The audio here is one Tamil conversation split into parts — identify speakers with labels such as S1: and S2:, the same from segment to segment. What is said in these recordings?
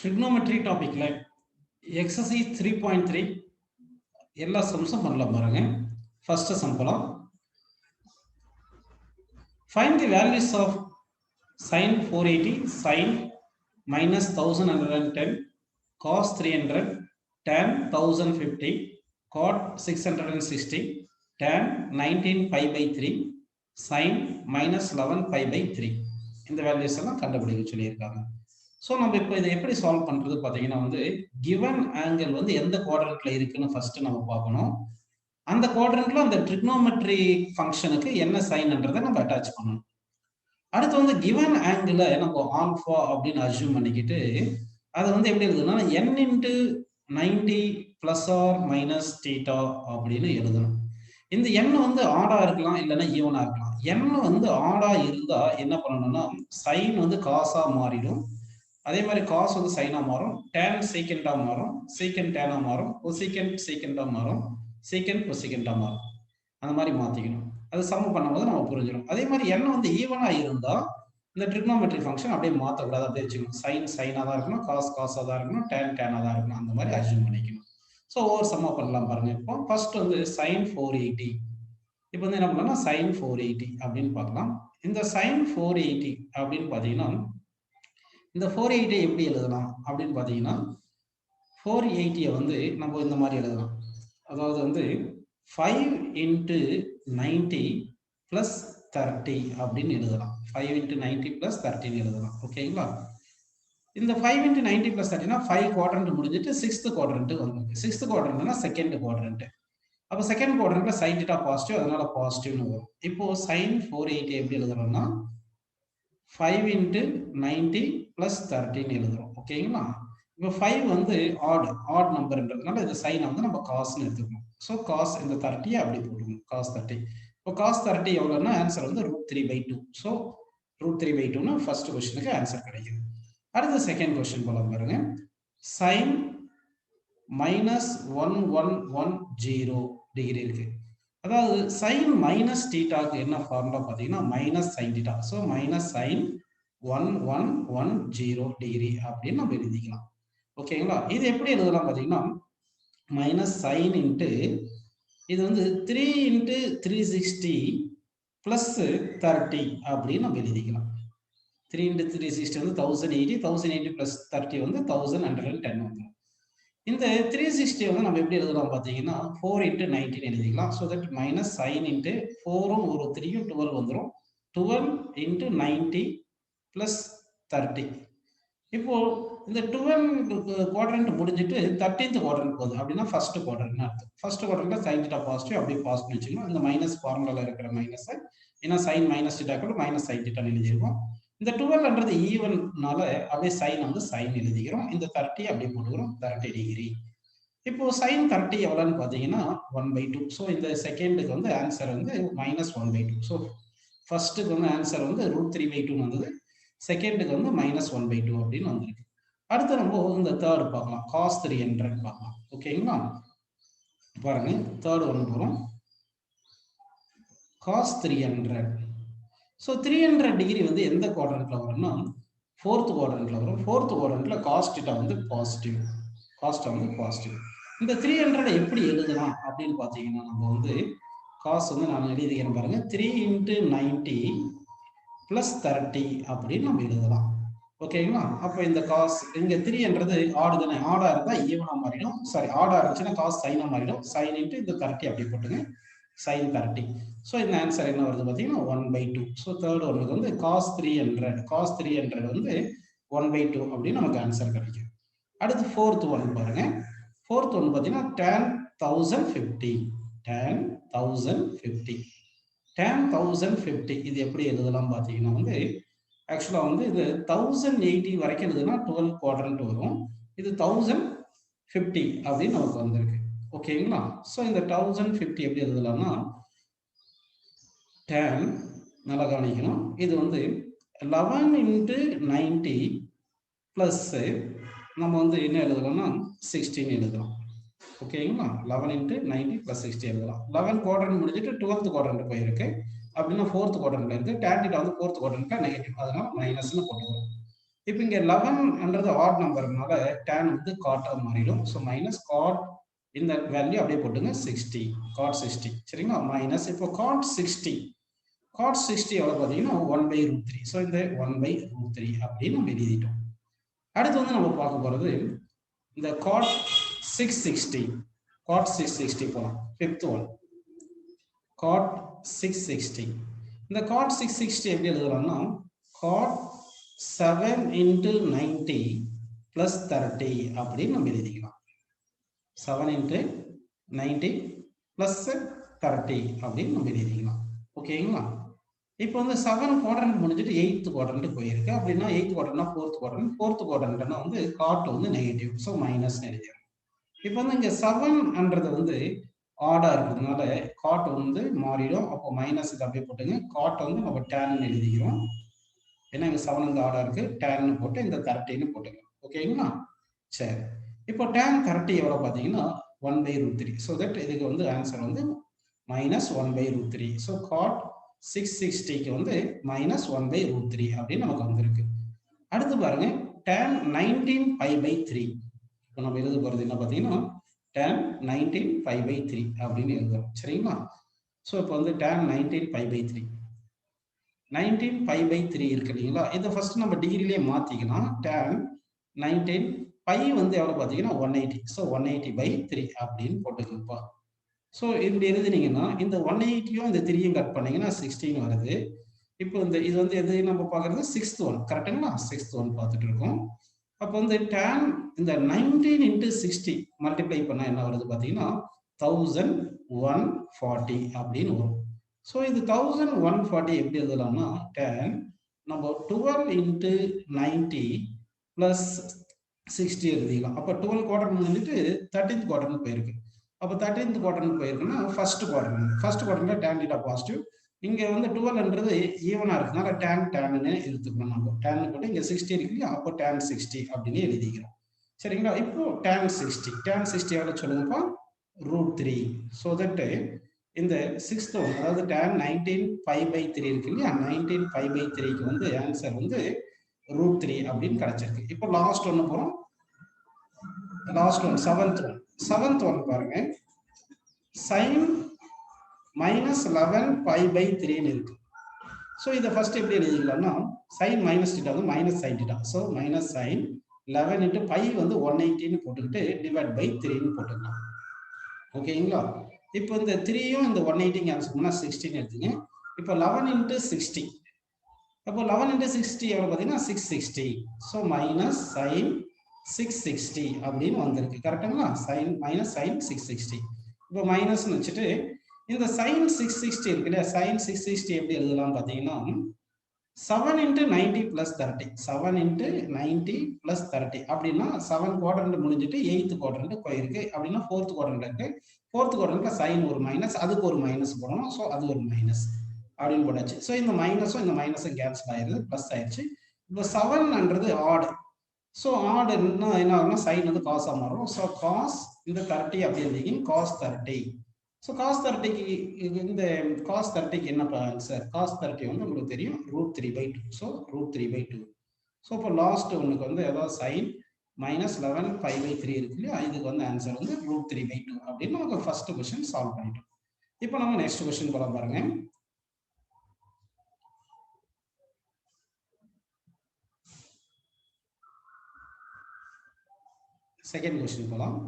S1: trigonometry topicல exercise 3.3 எல்லா சம்ஸும் பண்ணலாம் பாருங்க. ஃபர்ஸ்ட் சம் போலாம். Find the values of sin 480, sin minus 1110, cos 300, tan 1050, cot 660, tan 19 pi by 3, sin minus 11 pi by 3. இந்த வேல்யூஸ் எல்லாம் கண்டுபிடிக்க சொல்லியிருக்காங்க. ஸோ நம்ம இப்போ இதை எப்படி சால்வ் பண்றது பார்த்தீங்கன்னா கிவன் ஆங்கிள் எந்த குவாட்ரண்ட்ல இருக்குன்னு ஃபர்ஸ்ட் நம்ம பார்க்கணும். அந்த குவாட்ரண்ட்ல அந்த ட்ரிக்னோமெட்ரி ஃபங்க்ஷனுக்கு என்ன சைன்ன்றதை நம்ம அட்டாச் பண்ணணும். அடுத்து கிவன் ஆங்கிளை நம்ம ஆல்ஃபா அப்படின்னு அஸ்யூம் பண்ணிக்கிட்டு அதை எப்படி எழுதுனா n into 90 plus R minus theta அப்படின்னு எழுதணும். இந்த எண் ஆடா இருக்கலாம் இல்லைன்னா ஈவனா இருக்கலாம். எண் ஆடா இருந்தா என்ன பண்ணணும்னா சைன் காசா மாறிடும். அதே மாதிரி காஸ் சைனா மாறும், டேன் சீக்கண்டா மாறும், சீக்கண்ட் டேனா மாறும், கொசிகண்ட் சீக்கண்டா மாறும், சீக்கண்ட் கொசிகண்டா மாறும். அந்த மாதிரி மாத்திக்கணும். அது சம் பண்ணும்போது நம்ம புரிஞ்சிடும். அதே மாதிரி எண் ஈவனா இருந்தா இந்த ட்ரிக்னோமெட்ரி ஃபங்க்ஷன் அப்படியே மாற்றக்கூடாது, அப்படியே வச்சுக்கணும். சைன் சைனா தான் இருக்கணும், காஸ் காசா தான் இருக்கணும், டேன் டேனா தான் இருக்கணும். அந்த மாதிரி அஸ்யூம் பண்ணிக்கணும். ஸோ ஒவ்வொரு சம்மா பண்ணலாம் பாருங்க. இப்போ ஃபர்ஸ்ட் சைன் 480. இப்போ என்ன பண்ணலாம், சைன் 480 அப்படின்னு பார்க்கலாம். இந்த சைன் 480 அப்படின்னு பார்த்தீங்கன்னா இந்த 480 எப்படி எழுதலாம் அப்படின்னு பார்த்தீங்கன்னா 480 நம்ம இந்த மாதிரி எழுதலாம். அதாவது 5 இன்ட்டு 90 பிளஸ் 30 அப்படின்னு எழுதலாம். 5 இன்ட்டு 90 பிளஸ் 30 எழுதலாம். ஓகேங்களா? இந்த 5 இன்ட்டு 90 பிளஸ் 30னா 5 குவாட்ரண்ட் முடிஞ்சிட்டு 6th குவாட்ரண்ட் வந்துருக்கு. 6th குவாட்ரண்ட்னா செகண்ட் குவாட்ரண்ட். அப்போ செகண்ட் குவாட்ரண்ட்ல சைன் தீட்டா பாசிட்டிவ், அதனால பாசிட்டிவ்னு வரும். இப்போ சைன் 480 எப்படி எழுதுறோம்னா 5 இன்ட்டு 90 பிளஸ் 30 எழுதுறோம். ஓகேங்களா? இப்போ 5 ஆட் நம்பர்ன்றதுனால இந்த சைனை நம்ம காஸ்ன்னு எடுத்துக்கணும். ஸோ காஸ் இந்த 30 அப்படி போட்டுக்கணும், காஸ் 30. இப்போ காஸ் 30 எவ்வளோன்னா ஆன்சர் √3/2. ஸோ √3/2ன்னு ஃபர்ஸ்ட் கொஸ்டினுக்கு ஆன்சர் கிடைக்குது. அடுத்த செகண்ட் கொஸ்டின் போல பாருங்க. சைன் மைனஸ் 1110 டிகிரி இருக்கு. அதாவது சைன் மைனஸ் தீட்டாக்கு என்ன ஃபார்முலா பார்த்தீங்கன்னா minus sine theta. So minus sine 1110 degree அப்படின்னு நம்ம எழுதிக்கலாம். ஓகேங்களா? இது எப்படி எழுதலாம் பார்த்தீங்கன்னா மைனஸ் சைன் இன்ட்டு இது 3 இன்ட்டு 360 பிளஸ் 30 அப்படின்னு நம்ம எழுதிக்கலாம். 3 இன்ட்டு 360 1080, 1080 பிளஸ் 30 1110 வந்துடும். இந்த 360 நம்ம எப்படி எழுதலாம் பார்த்தீங்கன்னா 4 இன்ட்டு 19 எழுதிக்கலாம். So that minus sine into 4ம் ஒரு 3யும் 12 வந்துடும். 12 இன்ட்டு 90 பிளஸ் 30. இப்போ இந்த 12 குவாட்ரண்ட் முடிஞ்சிட்டு 13th குவாட்ரண்ட் போகுது அப்படின்னா ஃபர்ஸ்ட் குவாட்ரண்ட் அர்த்தம். ஃபர்ஸ்ட் குவாட்ரண்ட்ல சைன் தீட்டா பாசிட்டிவ், அப்படியே பாசிட்டிவ் வச்சுக்கணும். இந்த மைனஸ் ஃபார்முலால இருக்கிற மைனஸ், ஏன்னா சைன் மைனஸ் தீட்டா கூட மைனஸ் சைன் தீட்டா எழுதியிருக்கோம். இந்த 12ன்றது ஈவன்னால அப்படியே சைன் சைன் எழுதிக்கிறோம். இந்த 30 அப்படியே போட்டுக்கிறோம், 30 டிகிரி. இப்போ சைன் 30 எவ்வளோன்னு பார்த்தீங்கன்னா 1/2. ஸோ இந்த செகண்டுக்கு ஆன்சர் மைனஸ் 1/2. ஸோ ஃபர்ஸ்ட்டுக்கு ஆன்சர் √3/2 வந்தது. செகண்டுக்கு மைனஸ் 1/2 அப்படின்னு வந்திருக்கு. அடுத்து நம்ம இந்த தேர்ட் பார்க்கலாம், காஸ் 300 பார்க்கலாம். ஓகேங்களா? பாருங்க, தேர்ட் ஒன்று போகிறோம். காஸ் 300. ஸோ 300 டிகிரி எந்த குவாட்ரண்ட்ல வரும்னா 4th குவாட்ரண்ட்ல வரும். 4th குவாட்ரண்ட்ல cos theta positive, cast positive. இந்த 300 எப்படி எழுதலாம் அப்படின்னு பார்த்தீங்கன்னா நம்ம காஸ் நான் எழுதிக்கிறேன் பாருங்க. 3 இன்ட்டு 90 பிளஸ் 30 அப்படின்னு நம்ம எழுதலாம். ஓகேங்களா? அப்போ இந்த காஸ் இங்க 3ன்றது ஆடு தானே, ஆடா இருந்தா ஈவனா மாறிடும். சாரி, ஆடா இருந்துச்சுன்னா காஸ் சைனா மாறிடும். சைன் இன்ட்டு இந்த 30 அப்படி போட்டுங்க, சைன் 30. ஸோ இந்த ஆன்சர் என்ன வருது பார்த்தீங்கன்னா 1/2. ஸோ தேர்ட் ஒன்று காஸ் 300, காஸ் 300 1/2 அப்படின்னு நமக்கு ஆன்சர் கிடைக்கும். அடுத்து ஃபோர்த் ஒன் பாருங்க. ஃபோர்த் ஒன் பார்த்தீங்கன்னா tan 1050, tan 1050, tan 1050 இது எப்படி எழுதலாம் பார்த்தீங்கன்னா ஆக்சுவலாக இது 1080 வரைக்கும் எழுதுனா 12 குவாட்ரண்ட் வரும். இது 1050 அப்படின்னு நமக்கு வந்திருக்கு. ஓகேங்களா? ஸோ இந்த 1050 எப்படி எழுதலாம்னா tan, நல்லா கவனிக்கணும், இது 11 இன்ட்டு 90 பிளஸ் நம்ம என்ன எழுதலாம்னா 16 எழுதலாம். ஓகேங்களா? 11 இன்ட்டு 90 பிளஸ் 60 எழுதலாம். 11 குவாட்ரண்ட் முடிஞ்சிட்டு 12th குவாட்ரண்ட் போயிருக்கு அப்படின்னா 4th குவாட்ரண்ட்ல இருக்கு. tan தீட்டா 4th குவாட்ரண்ட்ல நெகட்டிவ், அதனால மைனஸ்னு போட்டுக்கிறோம். இப்போ இங்க 11ன்றது ஆட் நம்பர்னால tan வந்து காட்டா மாறிடும். ஸோ மைனஸ் காட் இந்த வேல்யூ அப்படியே போட்டுங்க 60 காட் 60 சரிங்களா. மைனஸ் இப்போ காட் 60 எவ்வளவு பார்த்தீங்கன்னா 1/√3. ஸோ இந்த 1/√3 அப்படின்னு நம்ம எழுதிட்டோம். அடுத்து வந்து நம்ம பார்க்க போறது இந்த காட் 660 போலாம். Fifth one card 660. இந்த காட் 660 எப்படி எழுதலாம்னா காட் 7 into 90 plus 30 அப்படின்னு நம்ம எழுதிக்கலாம். 7 into 90 plus 30 அப்படின்னு நம்ம எழுதிக்கலாம். ஓகேங்களா. இப்போ வந்து 7 குவாட்ரண்ட் முடிஞ்சிட்டு 8th குவாட்ரண்ட் போயிருக்கு. அப்படின்னா 8th குவாட்ரண்ட்னா 4th குவாட்ரண்ட், 4th குவாட்ரண்ட்னா வந்து காட் வந்து நெகட்டிவ். So minus எழுதிடும். இப்போ வந்து இங்க 7ன்றது வந்து ஆடா இருக்கிறதுனால காட் வந்து மாறிடும். அப்போ மைனஸ் இது அப்படியே போட்டுங்க. காட் வந்து நம்ம டேன் எழுதிக்கிறோம். ஏன்னா இங்க 7 வந்து ஆடா இருக்கு. டேன் போட்டு இந்த 30ன்னு போட்டுங்க. ஓகேங்களா. சரி, இப்போ tan 30 எவ்வளவு பார்த்தீங்கன்னா 1/√3. ஸோ தட் இதுக்கு வந்து ஆன்சர் வந்து மைனஸ் 1/√3. ஸோ காட் 660க்கு வந்து மைனஸ் 1/√3 அப்படின்னு நமக்கு வந்திருக்கு. அடுத்து பாருங்க tan 19π/3. இப்போ நம்ம எழுத போறது என்ன பார்த்தீங்கன்னா tan 19π/3 அப்படின்னு எழுதுறோம் சரிங்களா. ஸோ இப்போ வந்து tan 19π/3 19π/3 இருக்கு இல்லைங்களா. இதை ஃபர்ஸ்ட் நம்ம டிகிரிலேயே மாத்திக்கலாம். tan 19 பை வந்து எவ்வளவு பார்த்தீங்கன்னா 180. ஸோ 180/3 அப்படின்னு போட்டுக்கப்பா. ஸோ இப்படி எழுதினீங்கன்னா இந்த 180யும் இந்த 3யும் கட் பண்ணீங்கன்னா 16 வருது. இப்போ இந்த இது வந்து எது நம்ம பார்க்கறது 6th ஒன் கரெக்டுங்களா. 6th ஒன் பார்த்துட்டு இருக்கோம். அப்போ வந்து tan இந்த 19 into 60 மல்டிப்ளை பண்ணா என்ன வருது பார்த்தீங்கன்னா 1140 அப்படின்னு வரும். ஸோ இது 1140 எப்படி எழுதலாம்னா tan நம்ம 12 into 90 plus 60 எழுதிக்கலாம். அப்போ 12 குவாட்ரண்ட் வந்துட்டு 13th குவாட்ரண்ட் போயிருக்கு. அப்போ 13th குவாட்ரண்ட் போயிருக்குன்னா ஃபர்ஸ்ட் குவாட்ரண்ட்ல tan θ பாசிட்டிவ். இங்க வந்து 12ன்றது ஈவனா இருக்குனால tan எடுத்துக்கணும். நம்ம tan போட்டு இங்க 60 இருக்கு இல்லையா. அப்போ tan 60 அப்படின்னு எழுதிக்கிறோம் சரிங்களா. இப்போ tan 60 எவ்வளவு சொல்லுங்கப்பா √3. ஸோ தட் இந்த 6th ஒன் அதாவது tan 19π/3 இருக்கு இல்லையா. 19π/3க்கு வந்து ஆன்சர் வந்து √3 அப்படின்னு கிடைச்சிருக்கு. இப்போ லாஸ்ட் ஒன்று போறோம். லாஸ்ட் ஒன் செவன்த் ஒன் பாருங்க. sin -11π/3 இருக்கு. ஸோ இதை ஃபர்ஸ்ட் எப்படி எழுதிக்கலாம்னா sin மைனஸ் θ வந்து minus sin θ. So minus sin 11 into π வந்து 180ன்னு போட்டுக்கிட்டு டிவைட் பை 3ன்னு போட்டுக்கலாம். ஓகேங்களா. இப்போ இந்த 3யும் இந்த 180 கேன்சல் பண்ணா 16 எடுத்துங்க. இப்போ 11 into 60. அப்போ 11 into 60 எவ்வளவு பார்த்தீங்கன்னா 660. ஸோ மைனஸ் sin 660 அப்படின்னு வந்திருக்கு கரெக்டுங்களா. Minus sin 660. இப்போ மைனஸ்ன்னு வச்சுட்டு இந்த sin 660 இருக்கு இல்லையா. sin 660 எப்படி எழுதலாம் பார்த்தீங்கன்னா 7 into 90 plus 30. 7 into 90 plus 30 அப்படின்னா 7 குவாட்ரண்ட் முடிஞ்சிட்டு 8th குவாட்ரண்ட் போயிருக்கு. அப்படின்னா 4th குவாட்ரண்ட் இருக்கு. 4th குவாட்ரண்ட்ல sin ஒரு மைனஸ், அதுக்கு ஒரு மைனஸ் போடணும். ஸோ அது ஒரு மைனஸ் அப்படின்னு போட்டாச்சு. ஸோ இந்த மைனஸும் இந்த மைனஸும் கேன்சல் ஆயிருது, பிளஸ் ஆயிடுச்சு. இப்போ 7ன்றது ஆட். ஸோ ஆட் என்ன ஆகும்னா சைன் வந்து காஸா மாறும். ஸோ காஸ் இந்த 30 அப்படி எழுதிங்க காஸ் 30. ஸோ காஸ் 30க்கு இந்த காஸ் 30க்கு என்ன ஆன்சர். காஸ் 30 வந்து உங்களுக்கு தெரியும் √3/2. ஸோ √3/2. ஸோ இப்போ லாஸ்ட் ஒன்றுக்கு வந்து ஏதாவது சைன் -11π/3 இருக்கு இல்லையா. இதுக்கு வந்து ஆன்சர் வந்து √3/2 அப்படின்னு நமக்கு ஃபர்ஸ்ட் கொஸ்டின் சால்வ் பண்ணிட்டோம். இப்போ நம்ம நெக்ஸ்ட் கொஸ்டின் போல பாருங்க. செகண்ட் கொஸ்டின் போலாம்.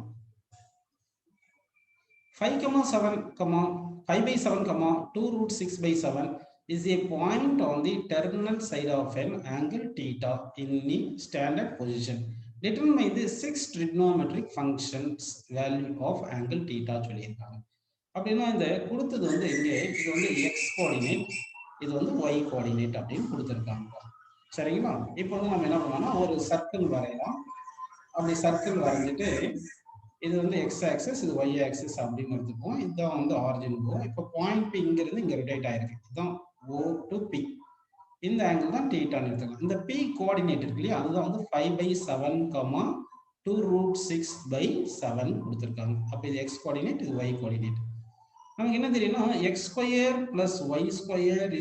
S1: 5,7, 2√6/7 is a point on the terminal side of an angle theta in the standard position. Determine the 6 trigonometric functions value of angle theta சொல்லியிருக்காங்க. அப்படின்னா இந்த கொடுத்தது வந்து இங்கே இது வந்து x கோஆர்டினேட், இது வந்து y கோஆர்டினேட் அப்படின்னு கொடுத்துருக்காங்க சரிங்களா. இப்போ வந்து நம்ம என்ன பண்ணோம்னா ஒரு சர்க்கிள் வரையலாம். அப்படி சர்க்கிள் வரைஞ்சிட்டு இது வந்து x ஆக்சிஸ், இது y ஆக்சிஸ் அப்படின்னு எடுத்துப்போம். இதுதான் வந்து ஆரிஜின் போகும். இப்போ பாயிண்ட் P இங்கிருந்து இங்க ரொட்டேட் ஆயிருக்கு. இதுதான் O to P. இந்த ஆங்கிள் தான் θன்னு எடுத்துக்கலாம். இந்த P கோஆர்டினேட் இருக்கு இல்லையா, அதுதான் வந்து 5/7, 2√6/7 கொடுத்துருக்காங்க. அப்போ இது x கோஆர்டினேட், இது y கோஆர்டினேட். நமக்கு என்ன தெரியும்னா x² + y²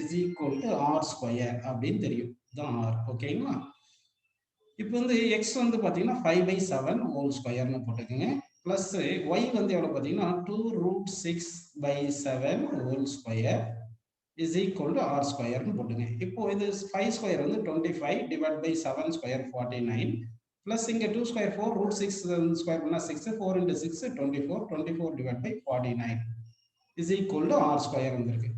S1: = r² அப்படின்னு தெரியும். இதுதான் r. ஓகேங்களா. இப்போ வந்து எக்ஸ் வந்து பார்த்தீங்கன்னா 5/7 ஹோல் ஸ்கொயர்னு போட்டுக்கோங்க. ப்ளஸ் ஒய் வந்து எவ்வளோ பார்த்தீங்கன்னா 2√6/7 whole square is equal to r ஸ்கொயர்னு போட்டுங்க. இப்போ இது 5 ஸ்கொயர் வந்து 25 டிவைட் பை 7 ஸ்கொயர் 49 ப்ளஸ் இங்கே 2 ஸ்கொயர் 4 √6 ஸ்கொயர் பண்ணால் 6 4 into 6 24 divide by 49 is equal to r square வந்திருக்கு.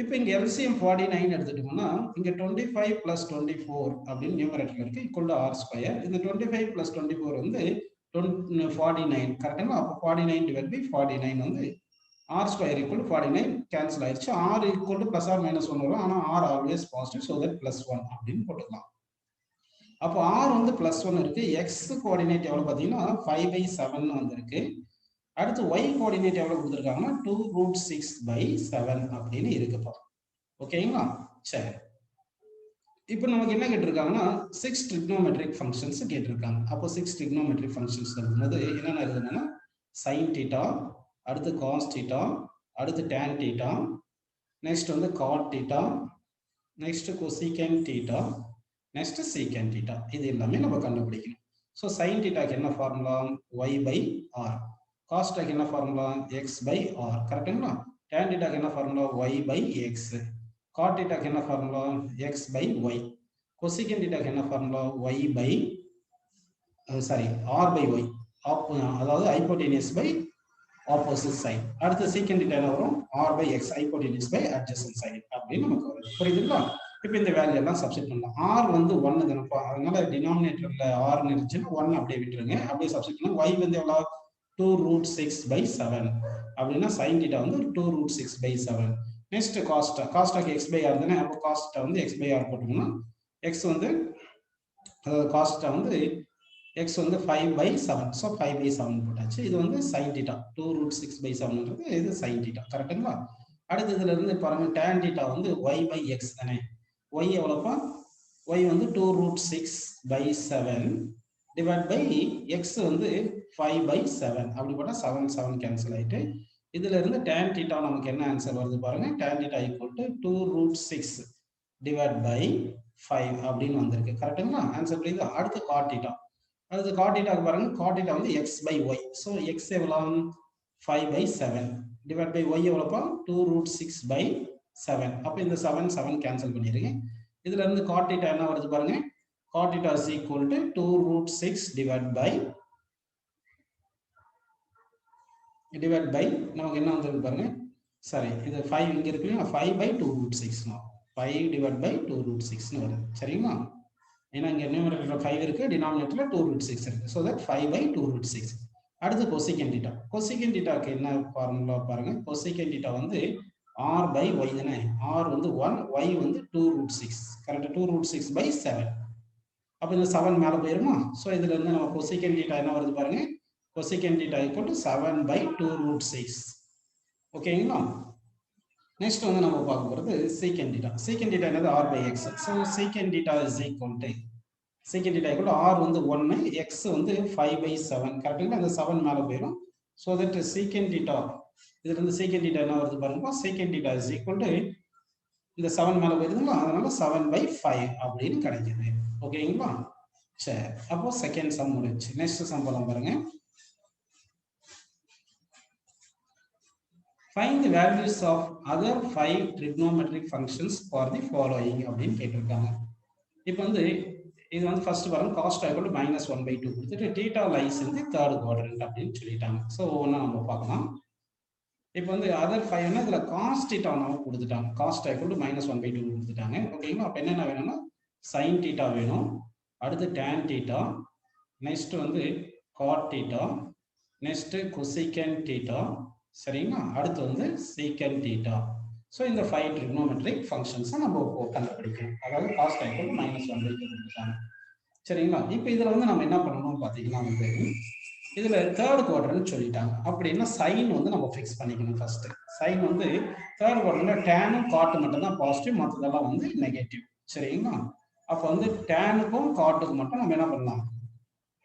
S1: இப்போ இங்க எல்சிஎம் 49 எடுத்துட்டோம்னா இங்க 25 plus 24 அப்படின்னு நியூமரேட்டர்ல இருக்கு ஈக்குவல் டு ஆர் ஸ்கொயர். இந்த 25 plus 24 வந்து 49 கரெக்டுங்களா? அப்போ 49 டிவைட் பை 49 வந்து R square equal to 49 cancel ஆயிடுச்சு. R equal to plus R minus 1 வரும். ஆனால் R always positive, so that +1 அப்படின்னு போட்டுக்கலாம். அப்போ ஆர் வந்து +1 இருக்கு. எக்ஸ் கோஆர்டினேட் எவ்வளவு பார்த்தீங்கன்னா 5/7 வந்திருக்கு. அடுத்து y கோஆர்டினேட் எவ்வளவு கொடுத்துருக்காங்கன்னா 2√6/7 அப்படின்னு இருக்குப்பா. ஓகேங்களா? சரி, இப்போ நமக்கு என்ன கேட்டிருக்காங்கன்னா 6 ட்ரிக்னோமெட்ரிக் ஃபங்க்ஷன்ஸ் கேட்டிருக்காங்க. அப்போ 6 ட்ரிக்னோமெட்ரிக் ஃபங்க்ஷன்ஸ் இருக்கும்போது என்னென்ன இருக்குதுன்னா sin θ, அடுத்து cos θ, அடுத்து tan θ, நெக்ஸ்ட் வந்து cot θ, next cosecant θ, next secant θ. இது எல்லாமே நம்ம கண்டுபிடிக்கணும். ஸோ sin θக்கு என்ன ஃபார்முலா? y/r. cos θக்கு என்ன ஃபார்முலா? x/r. கரெக்ட்டுங்களா? tan θக்கு என்ன ஃபார்முலா? y/x. cot θக்கு என்ன ஃபார்முலா? x/y. cosecant θக்கு என்ன ஃபார்முலா? r/y. அதாவது hypotenuse by opposite side. அடுத்து secant θ என்ன வரும்? r/x, hypotenuse by adjacent side அப்படின்னு நமக்கு வருது. புரியுதுங்களா? இப்போ இந்த வேல்யூ எல்லாம் சப்ஸ்டிட் பண்ணலாம். r வந்து 1 தானப்பா, அதனால டினாமினேட்டர்ல r இருந்துச்சுன்னா 1 அப்படியே விட்டுருங்க. அப்படியே சப்ஸ்டிட் பண்ணா y வந்து எவ்வளவு? 2√6/7 அப்படின்னா sin θ வந்து 2√6/7. நெக்ஸ்ட் cos θ, cos θக்கு x/r தானே, அப்போ cos θ வந்து x/r போட்டோம்னா x வந்து cos θ வந்து x வந்து 5/7, ஸோ 5/7 போட்டாச்சு. இது வந்து sin θ 2√6/7ன்றது இது sin θ. கரெக்டுங்களா? அடுத்து இதுல இருந்து பாருங்க tan θ வந்து y/x தானே. y எவ்வளோப்பா? y வந்து 2√6/7 டிவைட் பை x வந்து 5/7. அப்படி போட்டால் 7 7 கேன்சல் ஆயிட்டு இதுல இருந்து tan θ நமக்கு என்ன ஆன்சர் வருது பாருங்க. tan θ equal to 2√6 divide by 5 அப்படின்னு வந்திருக்கு. கரெக்டுங்களா? ஆன்சர் புரியுது. அடுத்து cot θ. அடுத்து cot θக்கு பாருங்க, cot θ வந்து x/y. ஸோ x எவ்வளவு? 5/7 டிவைட் பை y எவ்வளோப்பா? 2√6/7. அப்போ இந்த 7 7 கேன்சல் பண்ணிடுங்க. இதுல இருந்து cot θ என்ன வருது பாருங்க. cot θ is equal to 2√6 divided by நமக்கு என்ன வந்திருக்கு பாருங்க. சரி, இது 5 இங்க இருக்கு, 5/2√6 5 divided by 2√6 வருது. சரிங்களா? ஏன்னா இங்க நியூமரேட்டர்ல 5 இருக்கு, டினாமினேட்டர்ல 2√6 இருக்கு. So that 5/2√6. அடுத்து cosecant θ. cosecant θக்கு என்ன ஃபார்முலா பாருங்க. cosecant θ வந்து r/y தானே. r வந்து 1, y வந்து 2√6. கரெக்ட்? 2√6/7. அப்போ இந்த 7 மேலே போயிருமா? ஸோ இதுல இருந்து நம்ம cosecant θ என்ன வருது பாருங்க. cosecant θ equal to 7/2√6. ஓகேங்களா? நெக்ஸ்ட் வந்து நம்ம பார்க்க போகிறது secant θ. secant θ என்னது? r/x. So secant θ is equal to secant θ equal to r வந்து 1, x வந்து 5/7. கரெக்டுங்களா? இந்த 7 மேலே போயிடும். ஸோ தட் secant θ இதுல இருந்து secant θ என்ன வருது பாருங்க. secant θ is equal to இந்த 7 மேலே போயிருதுங்களா, அதனால 7/5 அப்படின்னு கிடைக்குது. ஓகேங்களா? சரி, அப்போ செகண்ட் சம் முடிச்சு. நெக்ஸ்ட் சம் போலாம் பாருங்க. Find the values of other 5 trigonometric functions for the following அப்படின்னு கேட்டிருக்காங்க. இப்போ வந்து இது வந்து ஃபர்ஸ்ட் பாருங்க, cos θ equal to -1/2 கொடுத்துட்டு θ lies in the third quadrant அப்படின்னு சொல்லிட்டாங்க. ஸோ ஒன்றா நம்ம பார்க்கலாம். இப்போ வந்து அதர் 5னா இதுல cos θ நம்ம கொடுத்துட்டாங்க. cos θ equal to -1/2 கொடுத்துட்டாங்க. ஓகேங்களா? அப்போ என்னென்ன வேணும்னா sin θ வேணும், அடுத்து tan θ, நெக்ஸ்ட் வந்து cot θ, நெக்ஸ்ட் cosecant θ, சரிங்களா? அடுத்து வந்து secant θ. ஸோ இந்த 5 trigonometric functions நம்ம கண்டுபிடிக்கணும். அதாவது cos θ equal to -1/2 கொடுத்துட்டாங்க. சரிங்களா? இப்போ இதுல வந்து நம்ம என்ன பண்ணணும் பார்த்தீங்கன்னா வந்து இதுல தேர்ட் குவாட்ரண்ட் சொல்லிட்டாங்க. அப்படின்னா சைன் வந்து நம்ம ஃபிக்ஸ் பண்ணிக்கணும். ஃபர்ஸ்ட் சைன் வந்து தேர்ட் குவாட்ரண்ட்ல டேனும் காட்டு மட்டும் தான் பாசிட்டிவ், மற்றதெல்லாம் வந்து நெகட்டிவ். சரிங்களா? அப்போ வந்து டேனுக்கும் காட்டுக்கும் மட்டும் நம்ம என்ன பண்ணலாம்?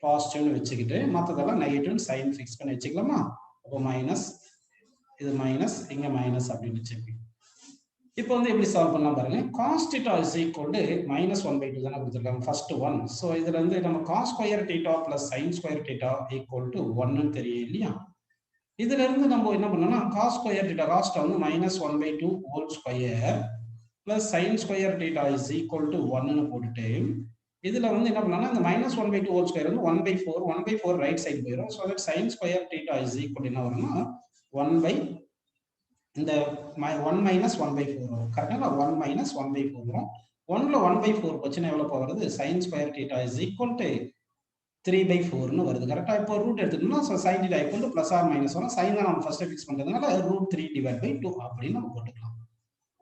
S1: பாசிட்டிவ்னு வச்சுக்கிட்டு மற்றதெல்லாம் நெகட்டிவ் சைன் ஃபிக்ஸ் பண்ணி வச்சுக்கலாமா? அப்போ மைனஸ், இது மைனஸ், இங்க மைனஸ் அப்படின்னு வச்சுக்கோங்க. இப்போ வந்து எப்படி சால்வ் பண்ணலாம் பாருங்க. cos θ is equal to -1/2 தானே கொடுத்துருக்காங்க ஃபர்ஸ்ட் ஒன். ஸோ இதுல இருந்து நம்ம cos square θ plus sin square θ equal to 1ன்னு தெரியும் இல்லையா? இதுல இருந்து நம்ம என்ன பண்ணோம்னா cos ஸ்கொயர் θ காஸ்ட் வந்து -1/2 whole square plus sin square θ is equal to 1ன்னு போட்டுட்டு இதுல வந்து என்ன பண்ணலாம்னா இந்த -1/2 ஹோல் ஸ்கொயர் வந்து 1/4 ரைட் சைடு போயிடும். So that sin square θ is equal to என்ன வரும்னா 1 இந்த 1 minus 1/4 வரும். கரெக்டாக 1 minus 1/4 வரும். 1ல 1/4 போச்சுன்னா எவ்வளோ போகிறது? sin square θ is equal to 3/4ன்னு வருது. கரெக்டாக இப்போ ரூட் எடுத்துட்டோம்னா sin θ equal to plus or minus வரும். sin தான் நம்ம ஃபர்ஸ்ட் ஃபிக்ஸ் பண்ணுறதுனால √3/2 அப்படின்னு நம்ம போட்டுக்கலாம்.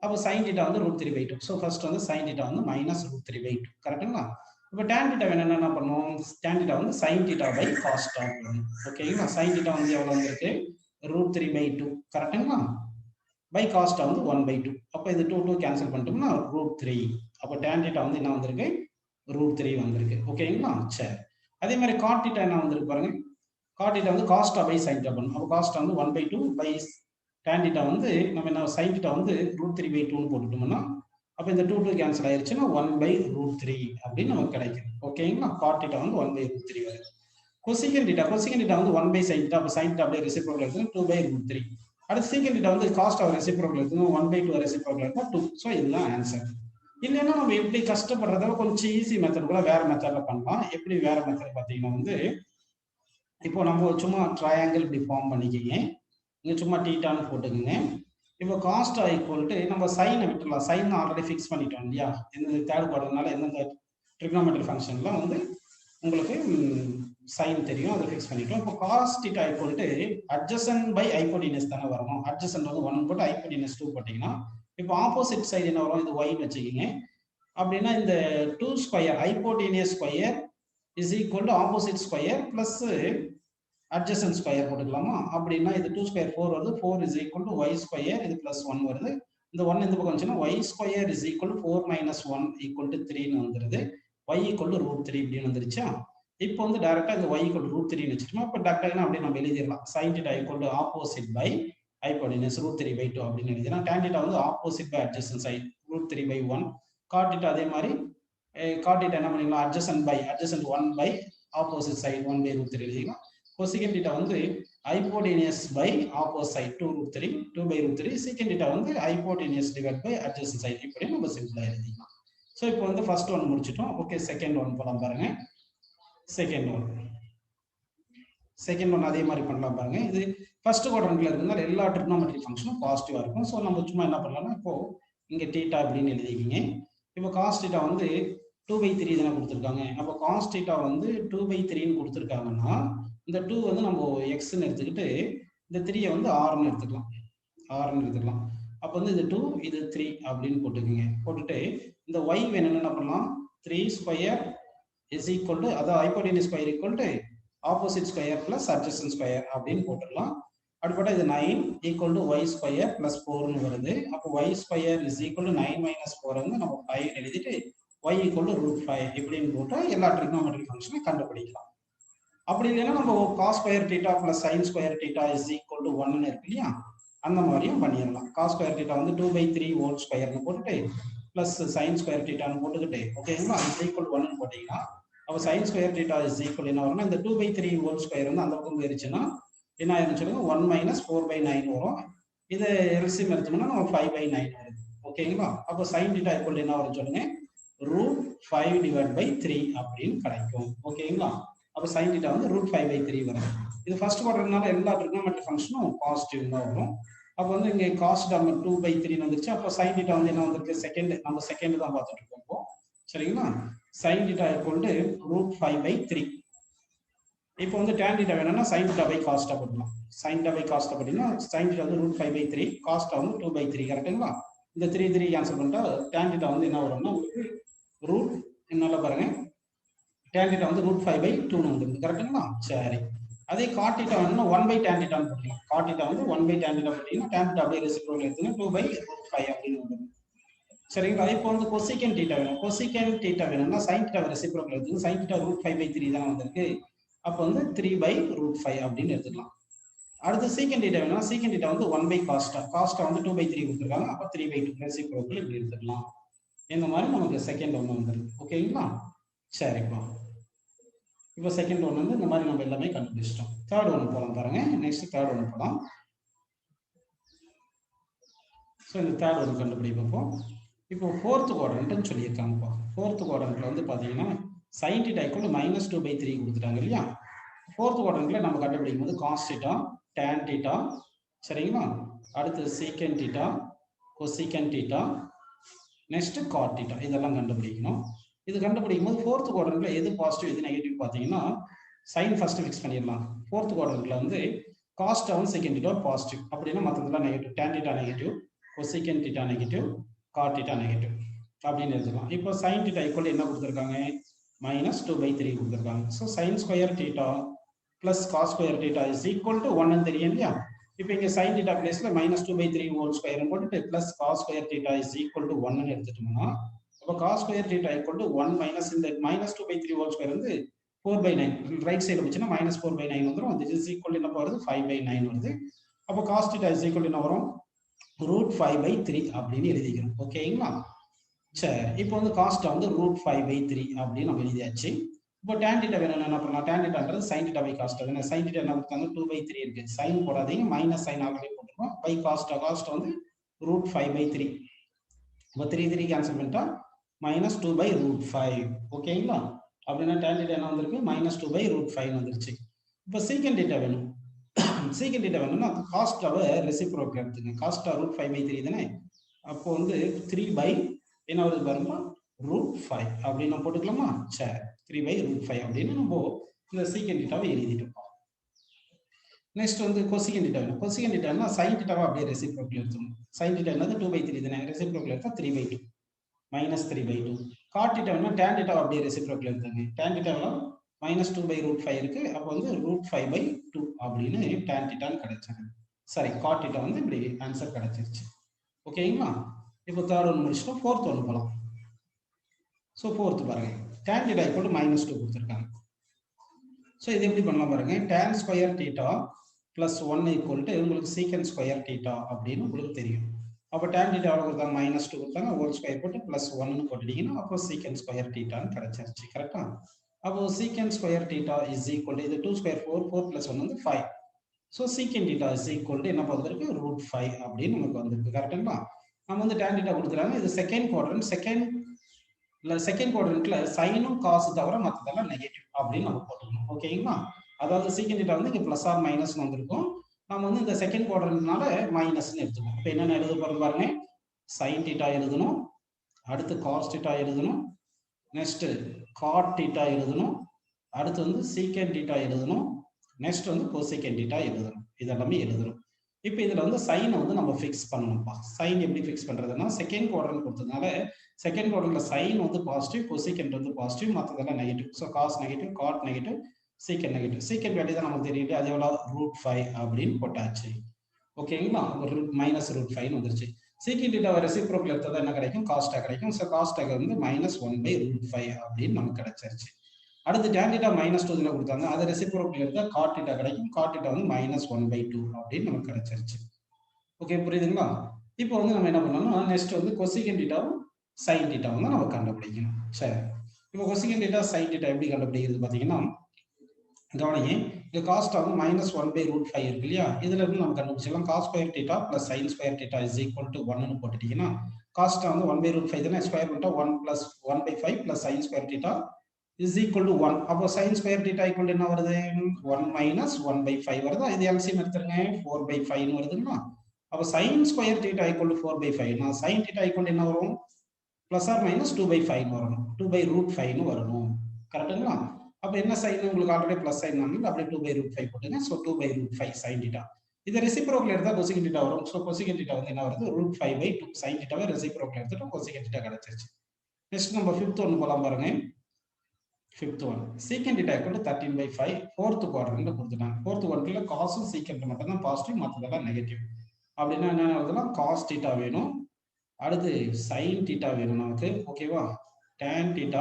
S1: அப்போ sin θ வந்து √3/2. ஸோ ஃபர்ஸ்ட் வந்து sin θ வந்து -√3/2 கரெக்டுங்களா? இப்போ tan θ வேணும் என்ன பண்ணுவோம்? tan θ வந்து sin θ cos θ போடணும். ஓகேங்களா? sin θ வந்து எவ்வளோ வந்துருக்கு? √3/2 கரெக்டுங்களா? by cos θ வந்து 1/2. அப்போ இது 2 கேன்சல் பண்ணிட்டோம்னா √3. அப்போ tan θ வந்து என்ன வந்திருக்கு? √3 வந்திருக்கு. ஓகேங்களா? சரி. அதே மாதிரி cot θ என்ன வந்திருக்கு பாருங்க. cot θ வந்து cos θ by sin θ பண்ணும். அப்போ cos θ வந்து 1/2 by tan θ வந்து நம்ம என்ன sin θ வந்து √3/2ன்னு போட்டுட்டோம்னா அப்போ இந்த 2 கேன்சல் ஆயிருச்சுன்னா 1/√3 அப்படின்னு நமக்கு கிடைக்கும். ஓகேங்களா? cot θ வந்து 1/√3 வருது. cosecant θ வந்து 1/sin θ. அப்போ sin θ அப்படியே ரெசிப்ரோக்கல் எடுத்துன்னா 2/√3. அடுத்து secant θ வந்து காஸ்ட் ஆஃப் ரெசிப்ரோக்கல் எடுத்துக்கணும் 1/2 ரெசிப்ரோக்கல் எடுத்தா 2. ஸோ இதுதான் ஆன்சர். இல்லைன்னா நம்ம எப்படி கஷ்டப்படுறத கொஞ்சம் ஈஸி மெத்தட் கூட வேற மெத்தட்ல பண்ணலாம். எப்படி வேற மெத்தட் பார்த்தீங்கன்னா வந்து இப்போ நம்ம சும்மா ட்ரையாங்கிள் இப்படி ஃபார்ம் பண்ணிக்கிங்க. இங்க சும்மா தீட்டான்னு போட்டுக்கோங்க. இப்போ காஸ்ட் ஈக்குவல் டு நம்ம சைனை விட்டுலாம். சைன் ஆல்ரெடி ஃபிக்ஸ் பண்ணிட்டோம் இல்லையா? எந்த தேர்ட் குவாட்ரனால எந்தெந்த ட்ரிக்னாமெட்ரி ஃபங்க்ஷன்லாம் வந்து உங்களுக்கு சைன் தெரியும், அதை ஃபிக்ஸ் பண்ணிட்டோம். இப்போ cos θ equal to adjacent by hypotenuse தானே வரணும். adjacent வந்து 1 போட்டு hypotenuse 2 போட்டீங்கன்னா இப்போ ஆப்போசிட் சைடு என்ன வரும்? இது y வச்சுக்கிங்க. அப்படின்னா இந்த 2 square hypotenuse square is equal to opposite square plus adjacent square போட்டுக்கலாமா? அப்படின்னா இது 2 ஸ்கொயர் 4 வருது. 4 is equal to y square, இது பிளஸ் 1 வருது. இந்த 1 இந்த பக்கம் வந்துச்சுன்னா y square is equal to 4 minus 1 equal to 3ன்னு வந்துருது. y equal to √3 இப்படின்னு வந்துருச்சா? இப்போ வந்து டைரக்டா இந்த y equal to √3ன்னு வச்சுட்டோம். அப்போ டாக்டர்னா அப்படியே நம்ம எழுதிடலாம். sin θ equal to opposite by hypotenuse √3/2 அப்படின்னு எழுதிடலாம். tan θ வந்து opposite by adjacent side √3/1. cot θ அதே மாதிரி cot θ என்ன பண்ணிக்கலாம்? adjacent 1 by opposite side 1/√3 எழுதிக்கலாம். cosecant θ வந்து hypotenuse by opposite side 2√3 2/√3. secant θ வந்து hypotenuse divided by adjacent side இப்படி நம்ம சிம்பிளா எழுதிக்கலாம். ஸோ இப்போ வந்து ஃபர்ஸ்ட் ஒன் முடிச்சிட்டோம். ஓகே, செகண்ட் ஒன் போலாம் பாருங்க. செகண்ட் ஒன் அதே மாதிரி பண்ணலாம் பாருங்க. இது ஃபர்ஸ்ட் குவாட்ரண்ட்ல இருந்தால் எல்லா ட்ரிக்னாமெட்ரி ஃபங்க்ஷனும் பாசிட்டிவா இருக்கும். ஸோ நம்ம சும்மா என்ன பண்ணலாம்னா இப்போ இங்க தீட்டா அப்படின்னு எழுதிக்கிங்க. இப்போ காஸ் தீட்டா வந்து 2/3 தானே கொடுத்துருக்காங்க. அப்போ காஸ் தீட்டா வந்து 2/3ன்னு கொடுத்துருக்காங்கன்னா இந்த 2 வந்து நம்ம எக்ஸ்ன்னு எடுத்துக்கிட்டு இந்த 3யை வந்து ஆர்ன்னு எடுத்துக்கலாம். அப்போ வந்து இது 2 இது 3 அப்படின்னு போட்டுக்குங்க. போட்டுட்டு இந்த y வேணும்னு என்ன பண்ணலாம்? 3 ஸ்கொயர் is equal to அதாவது hypotenuse square equal to opposite square plus adjacent square அப்படின்னு போட்டுடலாம். அடுப்பட்ட இது 9 equal to y square plus 4ன்னு வருது. அப்போ y square is equal to 9 minus 4 வந்து நம்ம 5 எழுதிட்டு y equal to √5 இப்படின்னு போட்டு எல்லா ட்ரிக்னாமெட்ரி ஃபங்க்ஷனையும் கண்டுபிடிக்கலாம். அப்படி இல்லைன்னா நம்ம cos square theta plus sin square theta is equal to 1ன்னு இருக்கு இல்லையா? அந்த மாதிரியும் பண்ணிடலாம். cos ஸ்கொயர் தீட்டா வந்து 2/3 ஹோல் ஸ்கொயர்னு போட்டுட்டு பிளஸ் sin ஸ்கொயர் தீட்டான்னு போட்டுக்கிட்டு ஓகேங்களா? அது ஈக்குவல் 1ன்னு போட்டீங்கன்னா அப்போ sin square theta is equal என்ன வரும்னா இந்த 2/3 ஹோல் ஸ்கொயர் வந்து அந்த பக்கம் போயிருச்சுன்னா என்ன ஆயிருன்னு சொல்லுங்க 1 minus 4/9 வரும். இதை எல்சிஎம் எடுத்தோம்னா நம்ம 5/9 வருது. ஓகேங்களா? அப்போ sin தீட்டா ஈக்குவல் என்ன வரும்னு சொல்லுங்க √5/3 அப்படின்னு கிடைக்கும். ஓகேங்களா? அப்போ sin தீட்டா வந்து √5/3 வரும். இது ஃபர்ஸ்ட் குவாட்ரண்ட்னால எல்லா ட்ரிக்னாமெட்ரி ஃபங்க்ஷனும் பாசிட்டிவ் தான் வரும். அப்போ வந்து இங்கே காஸ் நம்ம 2/3 வந்துருச்சு. அப்போ sin θ வந்து என்ன வந்திருக்கு? நம்ம செகண்ட் தான் பார்த்துட்டு இருக்கோம் இப்போ. சரிங்களா? sin θ equal to √5/3. இப்போ வந்து tan θ வேணும்னா sin θ by cos θ போடலாம். sin θ by cos θ போட்டீங்கன்னா sin θ வந்து √5/3, cos θ வந்து 2/3 கரெக்டுங்களா? இந்த 3 கேன்சல் பண்ணிட்டா tan θ வந்து என்ன வரும்னா உங்களுக்கு ரூட் நல்லா பாருங்க tan θ வந்து √5/2ன்னு வந்துருக்கு கரெக்டுங்களா? சரி. அதே cot θ வந்து 1/tan θ போடலாம். cot θ வந்து 1/tan θ போட்டீங்கன்னா tan θ அப்படியே ரெசிப்ரோக்கல் எடுத்துங்க 2/√5 அப்படின்னு வந்துடும். சரிங்களா? இப்போ வந்து cosecant θ வேணும். cosecant θ வேணும்னா sin θ ரெசிப்ரோக்கல் எடுத்துங்க. sin θ √5/3 தானே வந்திருக்கு. அப்போ வந்து 3/√5 அப்படின்னு எடுத்துக்கலாம். அடுத்து சீக்கண்ட் டீட்டா வேணும்னா சீக்கண்ட் டீட்டா வந்து 1 பை காஸ்டா வந்து 2/3 கொடுத்துருக்காங்க. அப்போ 3/2 ரெசிப்ரோக்கல் இப்படி எடுத்துக்கலாம். இந்த மாதிரி நமக்கு செகண்ட் ஒன்று வந்துருக்கு. ஓகேங்களா? சரிப்பா. இப்போ செகண்ட் ஒன்று வந்து இந்த மாதிரி நம்ம எல்லாமே கண்டுபிடிச்சிட்டோம். தேர்ட் ஒன்று போகலாம் பாருங்க. நெக்ஸ்ட் தேர்ட் ஒன்று போகலாம். ஸோ இந்த தேர்ட் ஒன்று கண்டுபிடி பார்ப்போம். இப்போ ஃபோர்த் குவாட்ரண்ட்னு சொல்லியிருக்காங்கப்பா. ஃபோர்த் குவாட்ரண்ட்ல வந்து பார்த்தீங்கன்னா sin θ = -2/3 கொடுத்துட்டாங்க இல்லையா? ஃபோர்த் குவாட்ரண்ட்ல நம்ம கண்டுபிடிக்கும் போது cos θ, tan θ, சரிங்களா? அடுத்து secant θ, cosecant θ, நெக்ஸ்ட் cot θ இதெல்லாம் கண்டுபிடிக்கணும். இது கண்டுபிடிக்கும் போது ஃபோர்த் குவாட்ரண்ட்ல எது பாசிட்டிவ் எது நெகட்டிவ் பார்த்தீங்கன்னா சைன் ஃபர்ஸ்ட் ஃபிக்ஸ் பண்ணிடலாம். ஃபோர்த் குவாட்ரண்ட்ல வந்து cos θ secant θ பாசிட்டிவ், அப்படின்னா மற்றதெல்லாம் negative. tan θ negative, cosecant θ negative, cot θ negative அப்படின்னு எழுதலாம். இப்போ sin θ ஈக்குவல் என்ன கொடுத்துருக்காங்க? -2/3 கொடுத்துருக்காங்க. So sin square θ plus cos square θ is equal to 1 தெரியும் இல்லையா? இப்போ இங்க sin θ பிளேஸ்ல -2/3 ஹோல் ஸ்கொயர் போட்டுட்டு plus cos square θ is equal to 1 எடுத்துட்டோம்னா அப்போ cos square θ equal to 1 minus இந்த -2/3 ஹோல் ஸ்கொயர் வந்து 4/9 ரைட் சைடு வச்சுன்னா -4/9 வந்துரும். this is equal to என்ன வருது? 5/9 வருது. அப்போ cos θ is equal to என்ன வரும்? √5/3 அப்படின்னு எழுதிக்கிறோம். ஓகேங்களா? சரி, இப்போ வந்து காஸ்ட் வந்து √5/3 அப்படின்னு நம்ம எழுதியாச்சு. இப்போ tan θ வேணும் என்ன பண்ணலாம்? tan θன்றது sin θ பை காஸ்ட் தானே. sin θ என்ன கொடுத்தாங்க? 2/3 இருக்கு. sin போடாதீங்க, மைனஸ் சைன் ஆல்ரெடி போட்டுருக்கோம். பை காஸ்ட் வந்து √5/3. இப்போ 3 கேன்சல் பண்ணிட்டா -2/√5. ஓகேங்களா? அப்படின்னா tan θ என்ன வந்திருக்கு? -2/√5 வந்துருச்சு. இப்போ secant θ வேணும். secant θ வேணும்னா காஸ்டாவை ரெசிப்ரோக்கல் எடுத்துங்க. காஸ்டா √5/3 தானே. அப்போ வந்து 3 என்ன வருது பாருங்க? √5 அப்படின்னு நம்ம போட்டுக்கலாமா? சரி, 3/√5 அப்படின்னு நம்ம இந்த secant θவை எழுதிட்டோம். நெக்ஸ்ட் வந்து cosecant θ வேணும். cosecant θன்னா sin θவை அப்படியே ரெசிப்ரோக்கல் எடுத்துக்கணும். sin θ என்னது? 2/3 தானே. ரெசிப்ரோக்கல் எடுத்தா 3/2 -3/2. cot θ வேணும்னா tan θவை அப்படியே ரெசிப்ரோக்கல் எடுத்துங்க. tan θ -2/√5 இருக்கு. அப்போ வந்து √5/2 அப்படின்னு tan θன்னு கிடைச்சது. சரி, cot θ வந்து இப்படி ஆன்சர் கிடைச்சிருச்சு. ஓகேங்களா? இப்போ தேர்ட் ஒன்று முடிச்சிட்டோம். ஃபோர்த் ஒன்று போகலாம். ஸோ ஃபோர்த் பாருங்க, tan θ = -2 கொடுத்துருக்காங்க. ஸோ இது எப்படி பண்ணலாம் பாருங்க? tan ஸ்கொயர் θ + 1 = உங்களுக்கு secant ஸ்கொயர் θ அப்படின்னு உங்களுக்கு தெரியும். அப்போ tan θ எவ்வளோ கொடுத்தாங்க? -2 கொடுத்தாங்க. ஹோல் ஸ்கொயர் போட்டு +1ன்னு போட்டுட்டீங்கன்னா அப்போ secant ஸ்கொயர் θன்னு கிடைச்சிருச்சு. கரெக்டா? அப்போ secant square θ is equal to இது 2 ஸ்கொயர் 4 + 1 வந்து 5. So secant θ is equal to என்ன வந்திருக்கு? √5 அப்படின்னு நமக்கு வந்திருக்கு. கரெக்டுங்களா? நம்ம வந்து tan θ கொடுத்துறாங்க. இது செகண்ட் குவாட்ரண்ட். செகண்ட் குவாட்ரண்ட்ல சைனும் காசு தவிர மற்றதெல்லாம் நெகட்டிவ் அப்படின்னு நம்ம போட்டுக்கணும். ஓகேங்களா? அதாவது secant θ வந்து இங்க பிளஸ் ஆர் மைனஸ் வந்திருக்கும். நம்ம வந்து இந்த செகண்ட் குவாட்ரண்ட்னால மைனஸ்ன்னு எடுத்துக்கணும். இப்போ என்னென்ன எழுத போறோம் பாருங்க? sin θ எழுதணும், அடுத்து cos θ எழுதணும், நெக்ஸ்ட் cot θ எழுதணும், அடுத்து வந்து secant θ எழுதணும், நெக்ஸ்ட் வந்து cosecant θ எழுதணும். இதெல்லாமே எழுதணும். இப்போ இதுல வந்து சைனை வந்து நம்ம ஃபிக்ஸ் பண்ணணும்ப்பா. சைன் எப்படி ஃபிக்ஸ் பண்றதுன்னா செகண்ட் குவாட்ரண்ட் கொடுத்ததுனால செகண்ட் குவாட்ரண்ட்ல சைன் வந்து பாசிட்டிவ், கொசிகென்ட் வந்து பாசிட்டிவ், மற்றதெல்லாம் negative. So cos negative, cot negative, secant negative. Secant value தான் நமக்கு தெரியல. அது எவ்வளோ? √5 அப்படின்னு போட்டாச்சு. ஓகேங்களா? ஒரு -√5 வந்துருச்சு. சீக்கென்ட் θ ரெசிப்ரோக்கல் எடுத்தா என்ன கிடைக்கும்? காஸ்டா கிடைக்கும். ஸோ காஸ்டாக வந்து -1/√5 அப்படின்னு நமக்கு கிடைச்சிருச்சு. அடுத்து tan θ -2 கொடுத்தாங்க. அதை ரெசிப்ரோக்கல் எடுத்தா cot θ கிடைக்கும். cot θ வந்து -1/2 அப்படின்னு நமக்கு கிடைச்சிருச்சு. ஓகே, புரியுதுங்களா? இப்போ வந்து நம்ம என்ன பண்ணோம்னா நெக்ஸ்ட் வந்து cosecant θவும் sin θ வந்து நம்ம கண்டுபிடிக்கணும். சரி, இப்போ cosecant θ sin θ எப்படி கண்டுபிடிக்கிறது பார்த்தீங்கன்னா கவனிங்க. இந்த காஸ்ட் வந்து -1/√5 இருக்கு இல்லையா? இதுல இருந்து நம்ம கண்டுபிடிச்சலாம். cos square θ + sin square θ is equal to 1ன்னு போட்டுட்டீங்கன்னா காஸ்ட் வந்து 1/√5 தானே. ஸ்கொயர் பண்ணிட்டா 1 + 1/5 + sin square θ is equal to 1. அப்போ sin ஸ்கொயர் θ equal to என்ன வருது? 1 - 1/5 வருதா? இது LCM எடுத்துருங்க. 4/5 வருதுங்களா? அப்போ sin ஸ்கொயர் θ equal to 4/5. நான் sin θ equal to என்ன வரும்? +or- 2/5 வரணும். 2/√5 வரணும். கரெக்ட்டுங்களா? அப்போ என்ன சைன்? உங்களுக்கு ஆல்ரெடி பிளஸ் சைன் வந்து அப்படியே 2/√5 போட்டுங்க. So 2/√5 sin θ. இதை ரெசிப்ரோக்கல் எடுத்தா cosecant θ வரும். ஸோ cosecant θ வந்து என்ன வருது? √5/2. sin θவை ரெசிப்ரோக்கல் எடுத்துட்டு cosecant θ கிடைச்சிருச்சு. நெக்ஸ்ட் நம்ம ஃபிஃப்த் ஒன்று போலாம் பாருங்க. Fifth one secant θ equal to 13/5. Fourth குவாட்ரண்ட்ல கொடுத்துட்டாங்க. ஃபோர்த் குவாட்ரண்ட்ல காசும் secant மட்டும் தான் பாசிட்டிவ், மற்றதெல்லாம் நெகட்டிவ். அப்படின்னா என்ன எழுதலாம்? cos θ வேணும், அடுத்து sin θ வேணும் நமக்கு. ஓகேவா? tan θ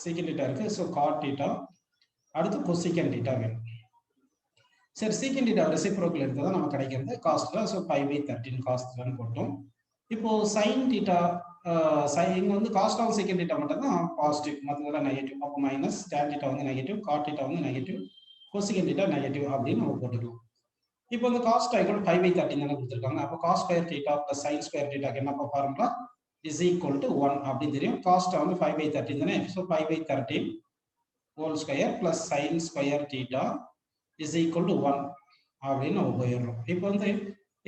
S1: secant θ இருக்கு. ஸோ cot θ, அடுத்து cosecant θ வேணும். சரி சீக்கண்ட் தீட்டா ரெசிப்ரோக்கல் எடுத்தா தான் நமக்கு கிடைக்கிறது காஸ்ட்ல. ஸோ 5/13 காஸ்ட்லன்னு போட்டோம். இப்போ சைன் தீட்டா இங்க வந்து காஸ்ட் ஆஃப் சீக்கண்ட் தீட்டா மட்டும் தான் பாசிட்டிவ், மற்றதெல்லாம் நெகட்டிவ். அப்போ மைனஸ் tan தீட்டா வந்து நெகட்டிவ், காட் தீட்டா வந்து நெகட்டிவ், கொசிகண்ட் தீட்டா நெகட்டிவ் அப்படின்னு நம்ம போட்டுக்கலாம். இப்போ வந்து காஸ்ட் ஈக்குவல் 5/13 தானே கொடுத்துருக்காங்க. அப்போ cos square theta plus sine square தீட்டாக்கு என்ன ஃபார்முலா இஸ் ஈக்குவல் டு 1 அப்படின்னு தெரியும். காஸ்ட் வந்து 5/13 தானே. So 5/13 whole square plus sine square theta is equal to 1 அப்படின்னு நம்ம போயிடுறோம். இப்போ வந்து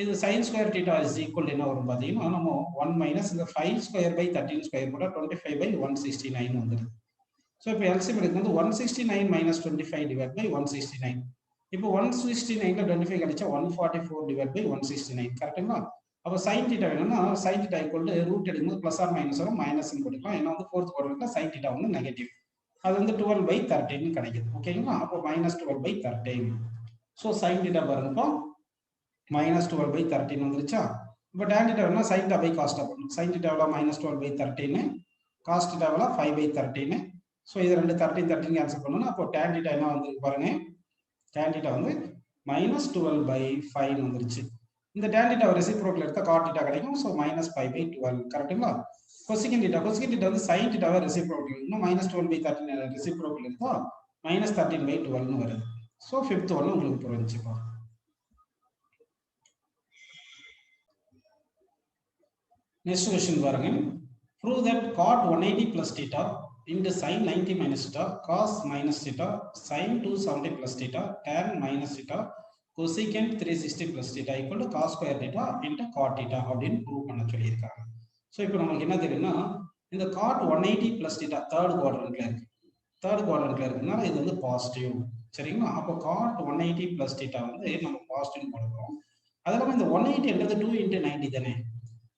S1: இது sine square theta is equal என்ன வரும் பார்த்தீங்கன்னா, நம்ம 1 மைனஸ் இந்த 5 ஸ்கொயர் பை 13 ஸ்கொயர் போட்டால் 25/169 வந்துடுது. ஸோ இப்போ எல்சிஎம் எடுக்கும்போது 169 மைனஸ் 25 டிவைட் பை 169. இப்போ 169ல 25 கிடைச்சா 144 டிவைட் பை 169 கரெக்டுங்களா? அப்போ சைன் தீட்டா வேணும்னா sine theta equal to root எடுக்கும்போது பிளஸ் ஆர் மைனஸ் வரும், மைனஸ்னு போட்டுக்கலாம். ஏன்னா வந்து ஃபோர்த் குவாட்ரண்ட்ல சைன் தீட்டா வந்து நெகட்டிவ். அது வந்து 12/13 கிடைக்குது. ஓகேங்களா? அப்போ மைனஸ் 12/13. ஸோ சைன் தீட்டா பாருங்க இப்போ மைனஸ் 12/13 வந்துருச்சா? இப்போ tan தீட்டா வேணும்னா சைன் தீட்டா பை காஸ்டா பண்ணணும். சைன் தீட்டாவில் மைனஸ் 12/13, காஸ்ட் தீட்டாவில் 5/13. ஸோ இது ரெண்டு 13 கேன்சல் பண்ணணும். அப்போ tan தீட்டா என்ன வந்து பாருங்க, tan தீட்டா வந்து மைனஸ் 12/5 வந்துருச்சு. இந்த tan தீட்டா ரெசிப்ரோக்கல் எடுத்தா காட் தீட்டா கிடைக்கும். ஸோ மைனஸ் 5/12 கரெக்டுங்களா? கொசிகண்ட் தீட்டா வந்து சைன் தீட்டாவை ரெசிப்ரோக்கல், இன்னும் மைனஸ் 12/13 ரெசிப்ரோக்கல் எடுத்தா மைனஸ் 13/12 வருது. ஸோ 5th ஒன்று உங்களுக்கு புரிஞ்சுப்பா. நெக்ஸ்ட் கொஸ்டின் பாருங்க. Prove that cot 180 plus theta into sin 90 minus theta cos minus theta sin 270 plus theta tan minus theta cosecant 360 plus theta equal to cos square theta into cot theta அப்படின்னு ப்ரூவ் பண்ண சொல்லியிருக்காங்க. ஸோ இப்போ நமக்கு என்ன தெரியும்னா, இந்த cot 180 plus theta தேர்ட் குவாட்ரண்ட்ல இருக்குன்னா இது வந்து பாசிட்டிவ். சரிங்களா? அப்போ cot 180 plus theta வந்து நம்ம பாசிட்டிவ் போடுறோம். அதெல்லாம் இந்த 180ன்றது 2 into 90 தானே.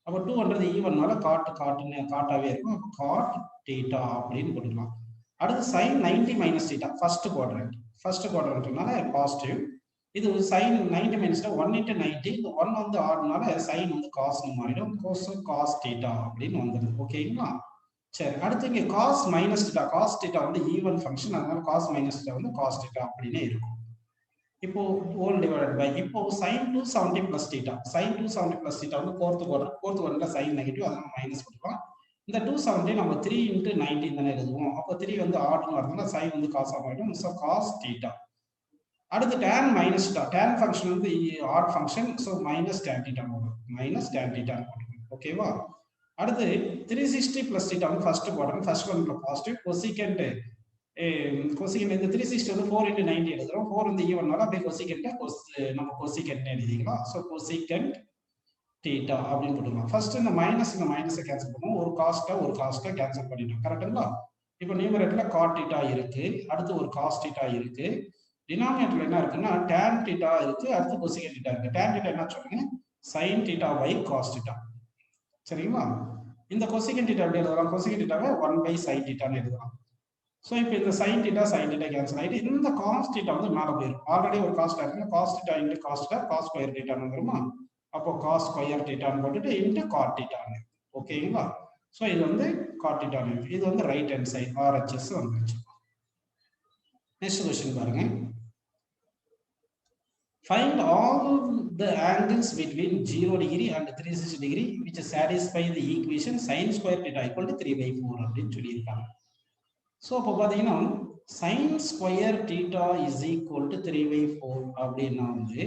S1: அப்போ 200 ஈவன்னால காட்டாவே இருக்கும். காட் தீட்டா அப்படின்னு போட்டுக்கலாம். அடுத்து சைன் 90 மைனஸ் தீட்டா ஃபர்ஸ்ட் குவாட்ரண்ட்னால பாசிட்டிவ். இது சைன் 90 மைனஸ் 1 into 90, இந்த 1 வந்து ஆடுனால சைன் வந்து காஸ்னு மாறிடும். காஸ் தீட்டா அப்படின்னு வந்துடுது. ஓகேங்களா? சரி, அடுத்து இங்கே காஸ் மைனஸ் தீட்டா வந்து ஈவன் ஃபங்க்ஷன், அதனால காஸ் மைனஸ் தீட்டா வந்து காஸ் தீட்டா அப்படின்னே இருக்கும். இப்போ ஹோல் டிவைடட் பை இப்போ sin 270 பிளஸ் தீட்டா வந்து ஃபோர்த் குவாட்ரண்ட்ல சைன் நெகட்டிவ், அதனால மைனஸ் போட்டுக்கலாம். இந்த 270 நம்ம 3 into 19 தானே எழுதுவோம். அப்போ 3 வந்து ஆட்னு வரதுனால சைன் வந்து காசா மாறிடும். So cos theta. அடுத்து tan minus theta, tan function வந்து odd function, so minus tan theta போட்டுக்கணும். ஓகேவா? அடுத்து 360 பிளஸ் தீட்டா வந்து ஃபர்ஸ்ட் குவாட்ரண்ட்ல பாசிட்டிவ். கொசிகண்ட் இந்த 360 வந்து 4 into 90 எழுதுறோம். 4 வந்து ஈவன்னால அப்படியே நம்ம கொசிகண்ட் எழுதிக்கலாம். ஸோ கொசிகண்ட் தீட்டா அப்படின்னு போட்டுக்கலாம். ஃபர்ஸ்ட் இந்த மைனஸை கேன்சல் பண்ணுவோம். ஒரு காஸ்ட்டை கேன்சல் பண்ணிட்டோம். கரெக்டுங்களா? இப்போ நியூமரேட்டர்ல காட் தீட்டா இருக்கு, அடுத்து ஒரு காஸ் தீட்டா இருக்கு, டினாமினேட்டர்ல என்ன இருக்குன்னா tan தீட்டா இருக்கு, அடுத்து கொசிகண்ட் தீட்டா இருக்கு. tan தீட்டா என்ன சொல்லுங்க, sin theta by cos theta. சரிங்களா? இந்த கொசிகண்ட் தீட்டா எப்படி எழுதலாம்? கொசிகண்ட் தீட்டாவை 1/sin தீட்டான்னு எழுதலாம். ஸோ இப்போ இந்த சைன் தீட்டா கேன்சல் ஆகிட்டு இந்த காஸ் தீட்டா வந்து மேலே போயிடும். ஆல்ரெடி ஒரு காஸ்ட் இருக்கு, cos theta into cos square தீட்டான்னு வந்துருமா? அப்போ காஸ் ஸ்கொயர் தீட்டான்னு போட்டுட்டு இன்ட்டு காட் தீட்டான்னு. ஓகேங்களா? ஸோ இது வந்து காட் தீட்டான்னு, இது வந்து ரைட் ஹேண்ட் சைட் RHS வந்துருச்சு. நெக்ஸ்ட் கொஸ்டின் பாருங்க. Find all the angles between 0 degree and 360 degree which satisfy the equation sin square theta equal to 3/4 அப்படின்னு சொல்லியிருக்காங்க. ஸோ இப்போ பார்த்தீங்கன்னா sine square theta is equal to 3/4 அப்படின்னா வந்து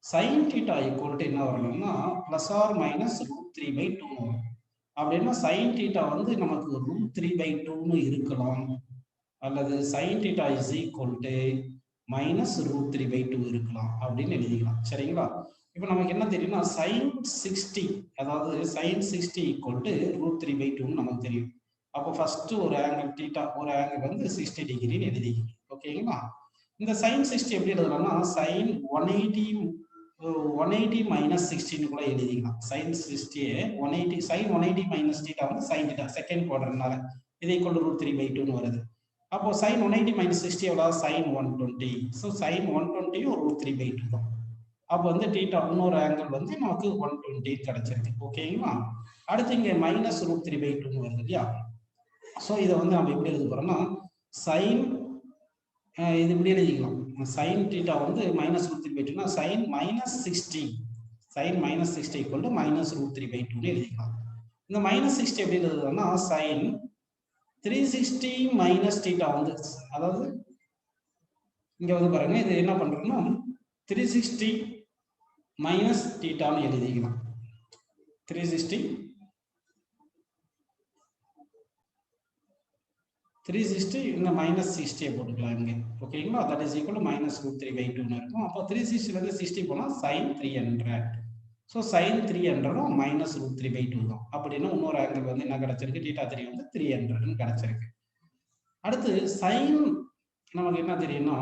S1: சைன் தீட்டா ஈக்குவல் டு என்ன வரணும்னா பிளஸ் ஆர் மைனஸ் √3/2 வரும். அப்படின்னா சைன் தீட்டா வந்து நமக்கு √3/2 இருக்கலாம், அல்லது sine theta is equal to minus √3/2 இருக்கலாம் அப்படின்னு எழுதிக்கலாம். சரிங்களா? இப்போ நமக்கு என்ன தெரியும்னா சைன் 60, அதாவது சைன் 60 ஈக்குவல் டு √3/2 நமக்கு தெரியும். அப்போ ஃபர்ஸ்ட் ஒரு ஆங்கிள் வந்து 60 டிகிரின்னு எழுதிக்கணும். ஓகேங்களா? இந்த சைன் 60 எப்படி எழுதலாம்னா சைன் 180 மைனஸ் 60 கூட எழுதிக்கலாம். சைன் 60 180 சைன் 180 மைனஸ் தீட்டா வந்து சைன் தீட்டா செகண்ட் குவாட்ரண்ட்னால இது ஈக்குவல் டு √3/2 வருது. அப்போ சைன் 180 மைனஸ் 60 எவ்வளவு? சைன் 120. ஸோ சைன் 120 √3/2 தான். அப்போ வந்து தீட்டா இன்னொரு ஆங்கிள் வந்து நமக்கு 120 கிடைச்சிருக்கு. ஓகேங்களா? அடுத்து இங்கே மைனஸ் √3/2 வருது இல்லையா? ஸோ இதை வந்து நம்ம எப்படி எழுத போறோம்னா சைன் இது இப்படி எழுதிக்கலாம். sin theta வந்து minus root 3 by 2 sin minus 60 sin minus 60 equal to minus root 3 by 2 எழுதிக்கலாம். இந்த minus 60 எப்படி எழுதுறதுன்னா sin 360 minus theta வந்து அதாவது இங்க வந்து பாருங்க இது என்ன பண்றோம்னா 360 minus theta ன்னு எழுதிக்கலாம். 360 இந்த minus 60 போட்டுக்கலாம் இங்க. ஓகேங்களா? that is equal to minus root 3 by 2 ன்னு இருக்கும். அப்போ 360 ல இருந்து 60 போனா sin 300. So sin 300 minus root 3 by 2 தான். அப்படின்னா இன்னொரு ஆங்கிள் வந்து என்ன கிடைச்சிருக்கு? theta 3 வந்து 300 ன்னு கிடைச்சிருக்கு. அடுத்து sin நமக்கு என்ன தெரியும்னா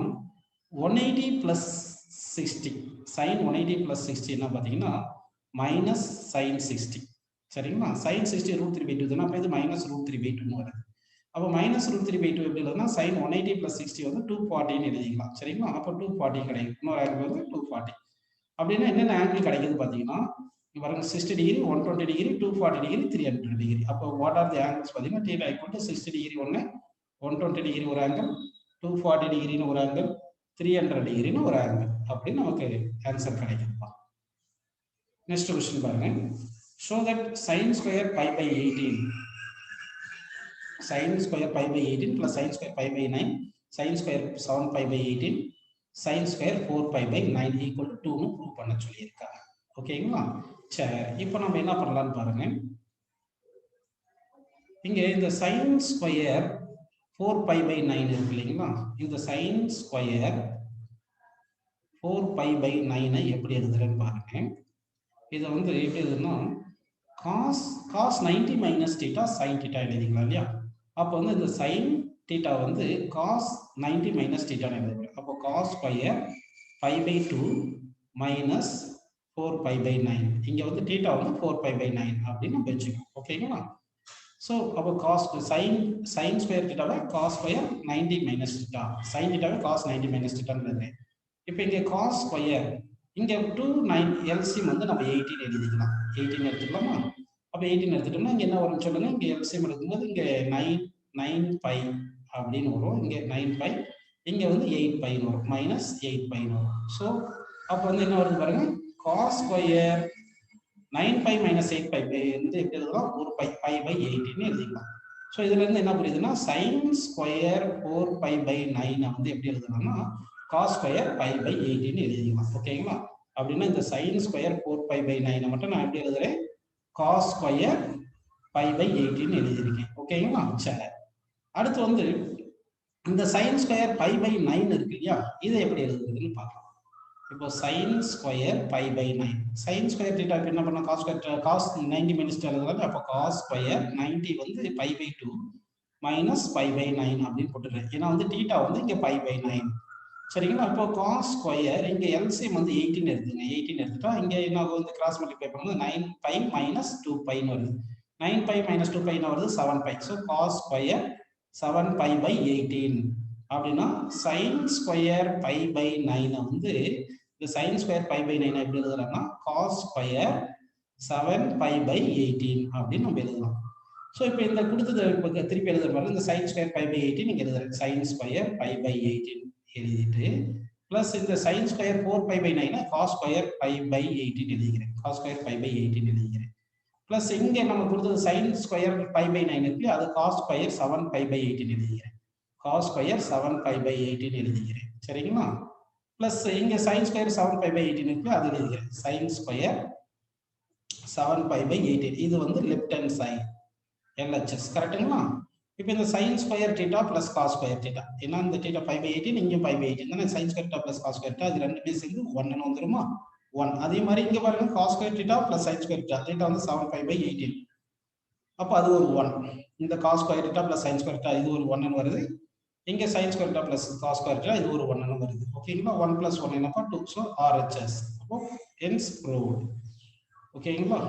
S1: 180 plus 60 sin 180 plus 60 என்ன பாத்தீங்கன்னா minus sin 60. சரிங்களா? sin 60 root 3 by 2 தான. அப்ப இது minus root 3 by 2 ன்னு வருது. அப்போ minus root 3 by 2 எப்படி எழுதுனா sin 180 plus 60 வந்து 240 ன்னு எழுதிக்கலாம். சரிங்களா? அப்போ 240 கிடைக்கும். இன்னொரு ஆங்கிள் வந்து 240. அப்படின்னா என்னென்ன ஆங்கிள் கிடைக்குது பாத்தீங்கன்னா பாருங்க 60 டிகிரி 120 டிகிரி 240 டிகிரி 300 டிகிரி. அப்போ வாட் ஆர் தி ஆங்கிள்ஸ் பாத்தீங்கன்னா theta equal to 60 டிகிரி ஒன்னு 120 டிகிரி ஒரு ஆங்கிள் 240 டிகிரின்னு ஒரு ஆங்கிள் 300 டிகிரின்னு ஒரு ஆங்கிள். அப்படி நமக்கு ஆன்சர் கிடைக்குதுப்பா. நெக்ஸ்ட் क्वेश्चन பாருங்க. show that sin square pi by 18 sin square pi by 18 plus sin square pi by 9 sin square 7 pi by 18 sin square 4 pi by 9 equal to 2 னு ப்ரூவ் பண்ண சொல்லியிருக்காங்க. ஓகேங்களா? சரி, இப்போ நம்ம என்ன பண்ணலாம்னு பாருங்க. இங்க இந்த sin square 4 pi by 9 இருக்கு இல்லைங்களா? இந்த sin square 4 pi by 9 எப்படி எழுதுறேன்னு பாருங்க. இதை வந்து எப்படி எழுதுனா cos 90 minus theta sin theta எழுதிக்கலாம் இல்லையா? அப்போ வந்து இந்த sin theta வந்து cos 90 minus theta எழுதுறேன். அப்போ cos square pi by 2 minus 4 pi by 9. இங்க வந்து theta வந்து 4 pi by 9 அப்படின்னு நம்ம வச்சுக்கோம். ஓகேங்களா? ஸோ அப்போ sin square theta cos square 90 minus theta sin theta cos 90 minus theta எழுதுறேன். இப்போ இங்க cos square இங்க 2 9 LCM வந்து நம்ம 18 எழுதிக்கலாம். 18 எடுத்துக்கலாமா? அப்ப 18 எடுத்துட்டோம்னா இங்க என்ன வரும்னு சொல்லுங்க. இங்க LCM எடுக்கும்போது இங்க 9 pi அப்படின்னு வரும். இங்க 9 pi இங்க வந்து 8 pi வரும். minus 8 pi வரும். ஸோ அப்போ வந்து என்ன வருது பாருங்க. cos square 9 pi minus 8 pi வந்து எப்படி எழுதலாம்? 1 pi pi by 18 எழுதிக்கலாம். ஸோ இதுல இருந்து என்ன புரியுதுன்னா sin square 4 pi by 9 வந்து எப்படி எழுதலாம்னா cos square pi by 18 எழுதிக்கலாம். ஓகேங்களா? அப்படின்னா இந்த sin square 4 pi by 9 மட்டும் நான் எப்படி எழுதுறேன்? cos square pi by 18 எழுதியிருக்கேன். ஓகேங்களா? சரி, அடுத்து வந்து இந்த sin square pi by 9 இருக்கு இல்லையா? இதை எப்படி எழுதுறதுன்னு பார்க்கலாம். இப்போ sin square pi by 9 sin square theta என்ன பண்ணா cos 90 minus எழுதுறாங்க. அப்போ cos square 90 வந்து pi by 2 minus pi by 9 அப்படின்னு போட்டுறேன். ஏன்னா வந்து theta வந்து இங்க pi by 9. சரிங்களா? இப்போ cos square இங்க LCM வந்து 18 எடுத்துங்க. 18 எடுத்துட்டா இங்க என்ன வந்து கிராஸ் மல்டிப்ளை பண்ணும்போது 9 pi minus 2 pi ன்னு வருது. 9 pi minus 2 pi ன்னு வருது 7 pi. So cos square 7 pi by 18 அப்படின்னா sin square pi by 9 வந்து இந்த sin square pi by 9 எப்படி எழுதுறாங்கன்னா cos square 7 pi by 18 அப்படின்னு நம்ம எழுதலாம். ஸோ இப்போ இந்த கொடுத்தது திருப்பி எழுதுற மாதிரி இந்த sin square pi by 18 நீங்க எழுதுறேன். sin square pi by 18 எழுதிட்டு பிளஸ் இந்த sin square 4 pi by 9 cos square pi by 18 எழுதிக்கிறேன். cos square pi by 18 எழுதிக்கிறேன். பிளஸ் இங்க நம்ம கொடுத்தது sin square pi by 9 இருக்கு, அது cos square 7 pi by 18 எழுதிக்கிறேன். cos square 7 pi by 18 எழுதிக்கிறேன். சரிங்களா? பிளஸ் இங்க sin square 7 pi by 18 இருக்கு, அது எழுதிக்கிறேன். sin square 7 pi by 18 இது வந்து லெஃப்ட் ஹேண்ட் சைடு LHS. கரெக்ட்டுங்களா? இப்போ இந்த sin square theta plus cos square theta ஏன்னா இந்த theta pi by 18 இங்க pi by 18 தானே. sin square theta plus cos square theta அது ரெண்டுமே சேர்ந்து 1 ன்னு வந்துருமா? 1. அதே மாதிரி இங்க பாருங்க cos square theta plus sin square theta theta வந்து 7 pi by 18. அப்ப அது ஒரு 1. இந்த cos square theta plus sin square theta இது ஒரு 1 ன்னு வருது. இங்க sin square theta plus cos square theta இது ஒரு 1 ன்னு வருது. ஓகேங்களா? 1 plus 1 என்னப்பா 2. So RHS. அப்போ hence proved. ஓகேங்களா?